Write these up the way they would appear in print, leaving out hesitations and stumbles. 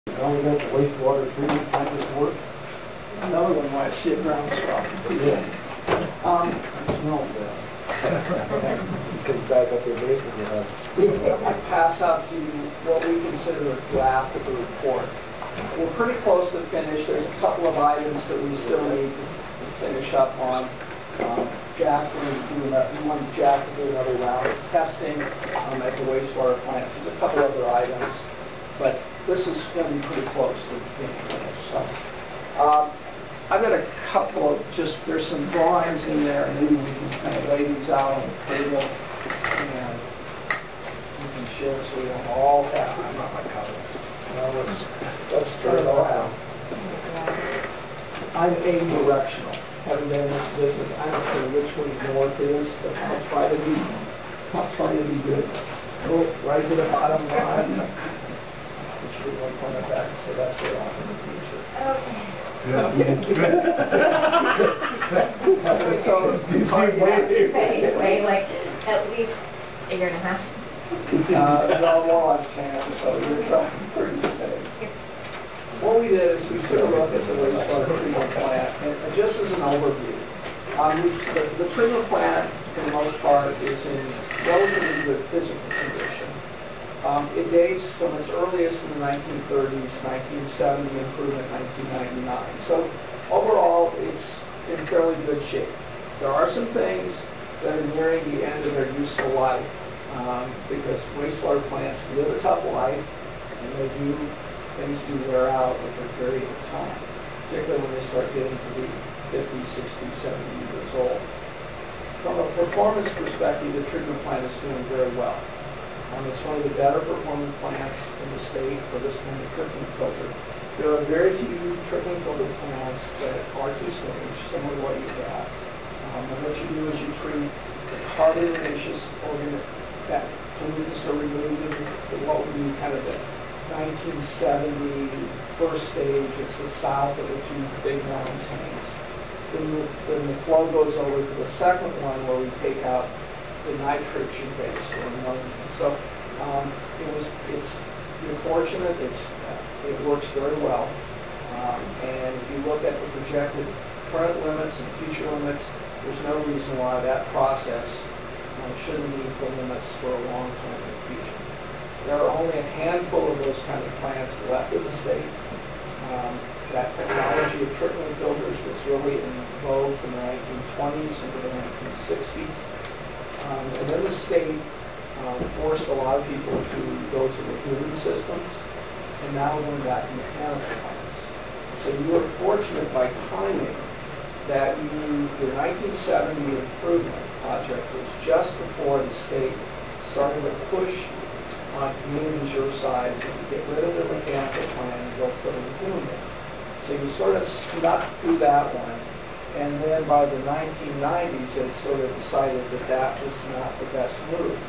Now we got the wastewater treatment plant at work. Another one why I see a ground swell. Yeah. It smells bad. It comes back up your basement. I pass out to you what we consider a draft of the report. We're pretty close to finish. There's a couple of items that we still need to finish up on. Jack, we want Jack to do another round of testing at the wastewater plant. There's a couple other items, but this is going to be pretty close to being finished. So, I've got a couple of there's some drawings in there. Maybe we can kind of lay these out on the table and we can share so we don't all have. I'm not my cover. Well, let's turn it all out. I'm adirectional. Having been in this business, I don't care which way north is, but I'll try to be good. Go right to the bottom line. Which we want to point it back and say that's where I'm in the future. Okay. So, wait, like at least a year and a half. well, I'm 10, so you're trying pretty safe. What we did is we took a look at the wastewater treatment plant, and just as an overview, the treatment plant, for the most part, is in relatively good physical condition. It dates from its earliest in the 1930s, 1970 improvement, 1999. So overall, it's in fairly good shape. There are some things that are nearing the end of their useful life, because wastewater plants live a tough life, and things do wear out over a period of time, particularly when they start getting to be 50, 60, 70 years old. From a performance perspective, the treatment plant is doing very well. It's one of the better performing plants in the state for this kind of trickling filter. There are very few trickling filter plants that are two-stage, similar to what you have. And what you do is you treat the carbonaceous that pollutants are removed in what would be kind of the 1970 first stage. It's the south of the two big round tanks. Then the flow goes over to the second one where we take out the nitrogen base or ammonia. So you're fortunate. It works very well. And if you look at the projected current limits and future limits, there's no reason why that process shouldn't meet the limits for a long time in the future. There are only a handful of those kind of plants left in the state. That technology of trickling filters was really in vogue from the 1920s into the 1960s. And then the state forced a lot of people to go to lagoon systems, and now we're going back to mechanical plants. So you were fortunate by timing that your 1970 improvement project was just before the state started to push on communities your size and get rid of their mechanical plant and go put a lagoon in. So you sort of snuck through that one, and then by the 1990s they sort of decided that was not the best move.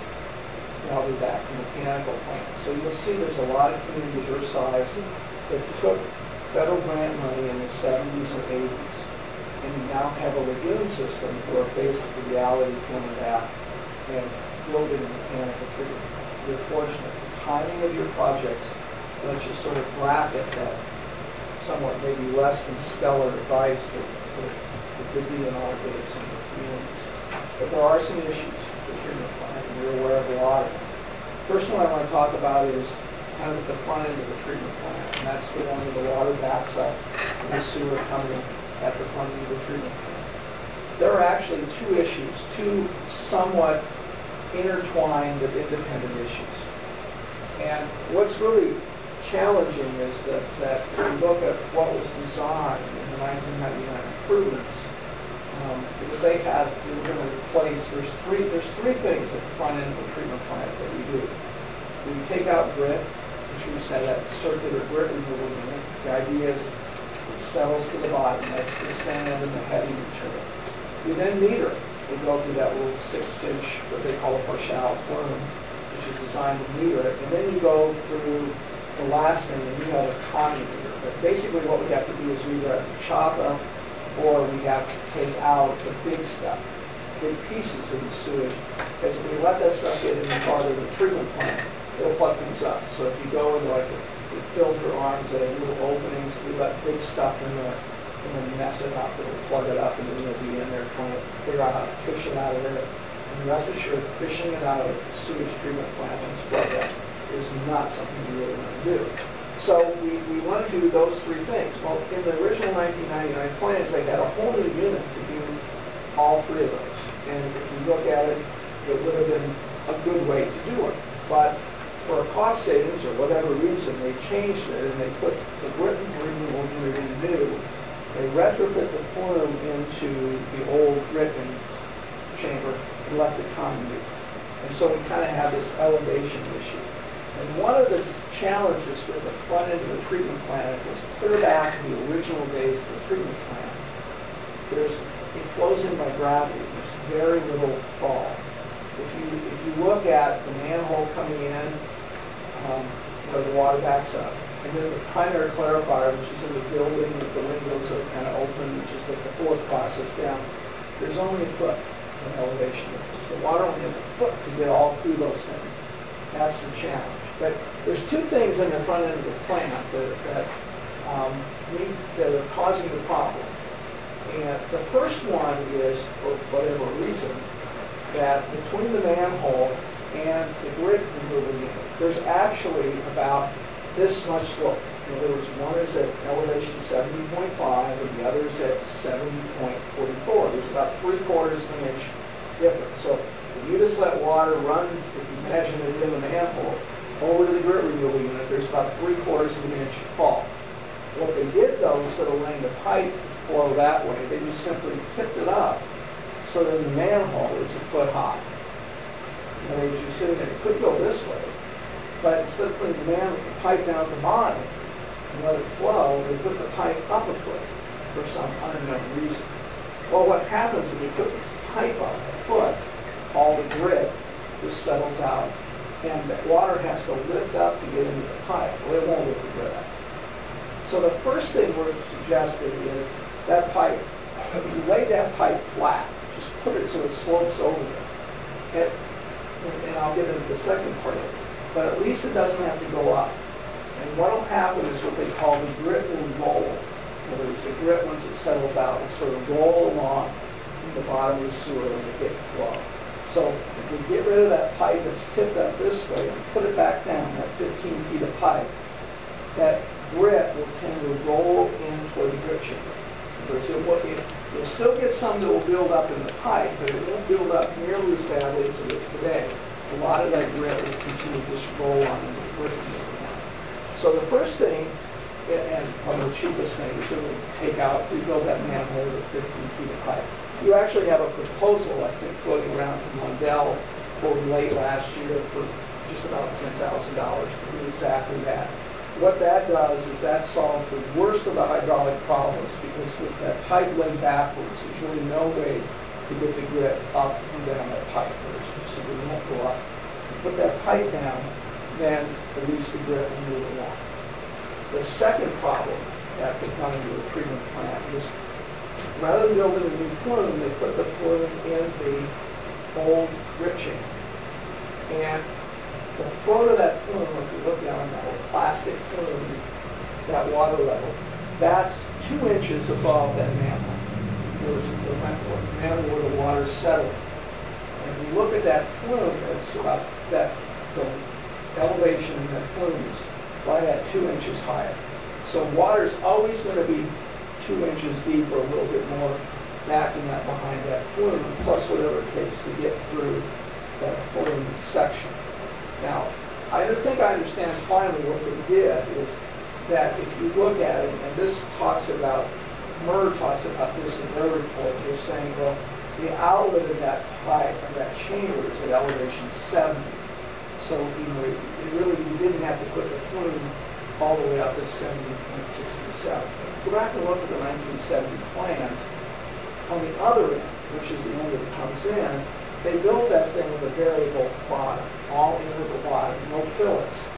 Now they're back to mechanical plants. So you'll see there's a lot of communities your size that took federal grant money in the 70s and 80s, and you now have a lagoon system who are faced with the reality of coming back and building a mechanical treatment. You're fortunate. The timing of your projects lets you sort of bracket that somewhat maybe less than stellar advice that could be in our gave some of the communities. But there are some issues with the treatment plant, and you're aware of a lot of them. First one I want to talk about is kind of the front end of the treatment plant, and that's the one where the water backs up and the sewer coming at the front end of the treatment plant. There are actually two somewhat intertwined but independent issues. And what's really challenging is that if you look at what was designed in the 1999 improvements, because they were going to replace, there's three things at the front end of the treatment plant that we do. We take out grit, which we say that circular grit removal unit. The idea is it settles to the bottom. That's the sand and the heavy material. We then meter it. We go through that little 6-inch, what they call a Parshall flume, which is designed to meter it. And then you go through the last thing, and you have a common meter. But basically what we have to do is we either have to chop up or we have to take out the big stuff, big pieces of the sewage. Because if we let that stuff get in the part of the treatment plant, it'll plug things up. So if you go into like the with filter arms that have little openings. We let big stuff in there and then mess it up, and we'll plug it up, and then we'll be in there trying to figure out how to fish it out of there. And rest assured, fishing it out of the sewage treatment plant and spread that is not something we really want to do. So we want to do those three things. Well, in the original 1999 plans, they had a whole new unit to do all three of those. And if you look at it, it would have been a good way to do it. But for a cost savings or whatever reason, they changed it and they put the grit removal unit in new. They retrofit the flume into the old grit chamber and left it common. And so we kind of have this elevation issue. And one of the challenges with the front end of the treatment plant was clear back in the original days of the treatment plant. It flows in by gravity. There's very little fall. If you look at the manhole coming in, the water backs up. And then the primary clarifier, which is in the building with the windows that are kind of open, which is like the fourth process down, there's only a foot of elevation. So the water only has a foot to get all through those things. That's the challenge. But there's two things in the front end of the plant that are causing the problem. And the first one is, for whatever reason, that between the manhole and the grit removal unit, there's actually about this much slope. In other words, one is at elevation 70.5 and the other is at 70.44. There's about 3/4 of an inch difference. So if you just let water run, if you imagine it in the manhole, over to the grit removal unit, there's about 3/4 of an inch fall. What they did, though, instead of letting the pipe flow that way, they just simply tipped it up so that the manhole is a foot high. In other words, you're sitting there, it could go this way, but instead of putting the pipe down at the bottom and let it flow, they put the pipe up a foot for some unknown reason. Well, what happens when you put the pipe up a foot, all the grit just settles out, and the water has to lift up to get into the pipe. Well, it won't lift the grit up. So the first thing we're suggesting is that pipe, if you lay that pipe flat, just put it so it slopes over there. And I'll get into the second part of it. But at least it doesn't have to go up. And what will happen is what they call the grit will roll. In other words, the grit, once it settles out, will sort of roll along the bottom of the sewer and it get flow. So if we get rid of that pipe that's tipped up this way and put it back down, that 15 feet of pipe, that grit will tend to roll in toward the grit chamber. You'll still get some that will build up in the pipe, but it won't build up nearly as badly as it is today. A lot of that grit will continue to just roll on into the grit chamber. So the first thing, and one of the cheapest things, is to rebuild that manhole with 15 feet of pipe. You actually have a proposal, I think, floating around from Lundell quoted late last year for just about $10,000 to do exactly that. What that does is that solves the worst of the hydraulic problems, because with that pipe laid backwards, there's really no way to get the grit up and down that pipe. So it won't go up. You put that pipe down, then at least the grit will move along. The second problem that could come into a treatment plant is, rather than building a new flume, they put the flume in the old grit chamber. And the front of that flume, if you look down on that old plastic flume, that water level, that's 2 inches above that manhole. The manhole where the water's settling. And if you look at that flume, it's about the elevation in that flume is right at 2 inches higher. So water's always going to be 2 inches deep or a little bit more backing up behind that flume, plus whatever it takes to get through that flume section. Now, I think I understand finally what they did is that if you look at it, and this talks about, Murr talks about this in their report, they're saying, well, the outlet of that pipe, of that chamber, is at elevation 70. So, you didn't have to put the flume all the way up to 70.67. Go back and look at the 1970 plans. On the other end, which is the end that it comes in, they built that thing with a variable bottom, all integral bottom, no fillets.